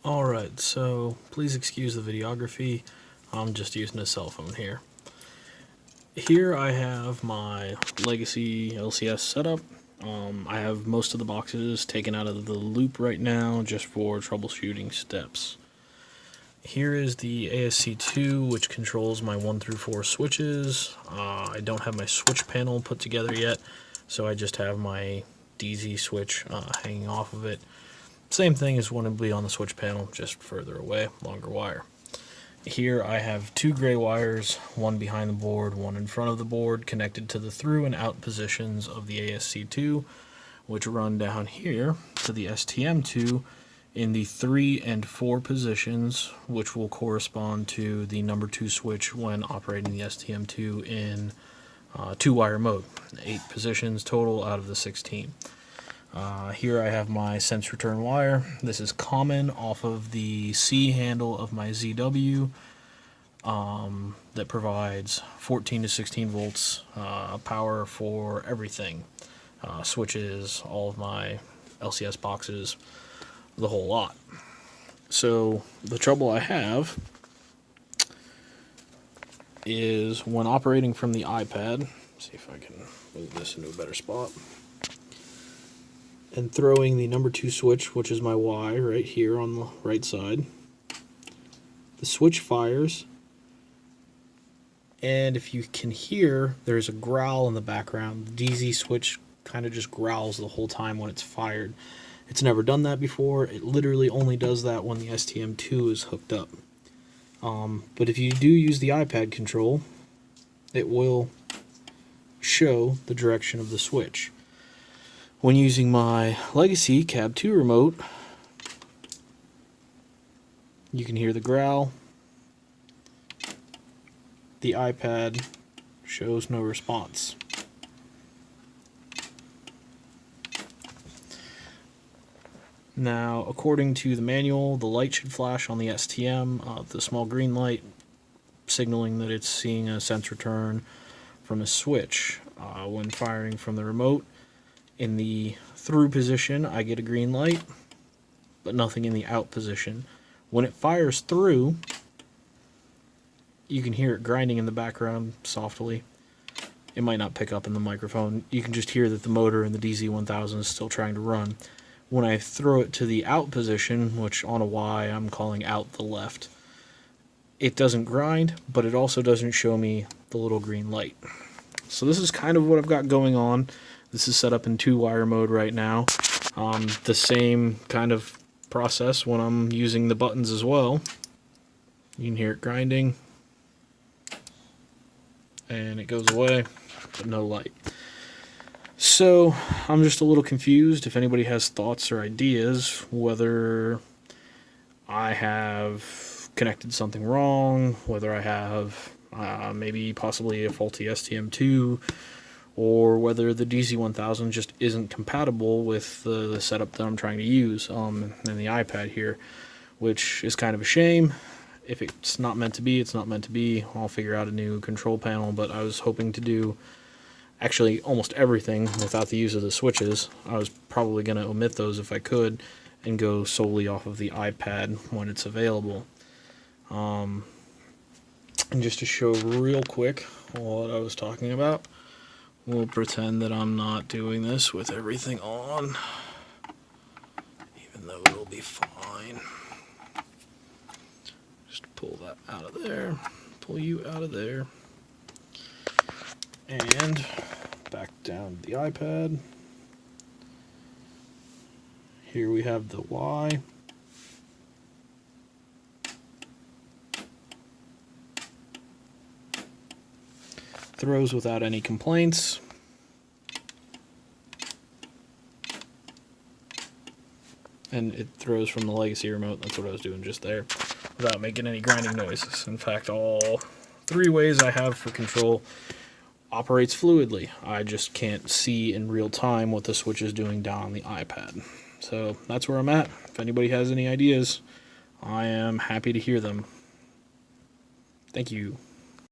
Alright, so please excuse the videography. I'm just using a cell phone here. Here I have my legacy LCS setup. I have most of the boxes taken out of the loop right now just for troubleshooting steps. Here is the ASC2, which controls my 1 through 4 switches. I don't have my switch panel put together yet, so I just have my DZ switch hanging off of it. Same thing as one would be on the switch panel, just further away, longer wire. Here I have two gray wires, one behind the board, one in front of the board, connected to the through and out positions of the ASC2, which run down here to the STM2 in the 3 and 4 positions, which will correspond to the number 2 switch when operating the STM2 in 2-wire mode. 8 positions total out of the 16. Here I have my sense return wire. This is common off of the C handle of my ZW that provides 14 to 16 volts power for everything. Switches, all of my LCS boxes, the whole lot. So the trouble I have is when operating from the iPad, see if I can move this into a better spot, and throwing the number 2 switch, which is my Y right here on the right side. The switch fires, and if you can hear, there's a growl in the background. The DZ switch kind of just growls the whole time when it's fired. It's never done that before. It literally only does that when the STM2 is hooked up. But if you do use the iPad control, it will show the direction of the switch. When using my legacy Cab 2 remote, you can hear the growl. The iPad shows no response. Now, according to the manual, the light should flash on the STM, the small green light, signaling that it's seeing a sense return from a switch. When firing from the remote, in the through position, I get a green light, but nothing in the out position. When it fires through, you can hear it grinding in the background softly. It might not pick up in the microphone. You can just hear that the motor in the DZ1000 is still trying to run. When I throw it to the out position, which on a Y I'm calling out the left, it doesn't grind, but it also doesn't show me the little green light. So this is kind of what I've got going on. This is set up in 2-wire mode right now. The same kind of process when I'm using the buttons as well. You can hear it grinding, and it goes away, but no light. So I'm just a little confused. If anybody has thoughts or ideas, whether I have connected something wrong, whether I have maybe possibly a faulty STM2, or whether the DZ1000 just isn't compatible with the setup that I'm trying to use in the iPad here, which is kind of a shame. If it's not meant to be, it's not meant to be. I'll figure out a new control panel, but I was hoping to do actually almost everything without the use of the switches. I was probably going to omit those if I could and go solely off of the iPad when it's available. And just to show real quick what I was talking about, we'll pretend that I'm not doing this with everything on, even though it'll be fine. Just pull that out of there, pull you out of there, and back down to the iPad. Here we have the Y. Throws without any complaints. And it throws from the legacy remote. That's what I was doing just there, without making any grinding noises. In fact, all 3 ways I have for control operates fluidly. I just can't see in real time what the switch is doing down on the iPad. So that's where I'm at. If anybody has any ideas, I am happy to hear them. Thank you.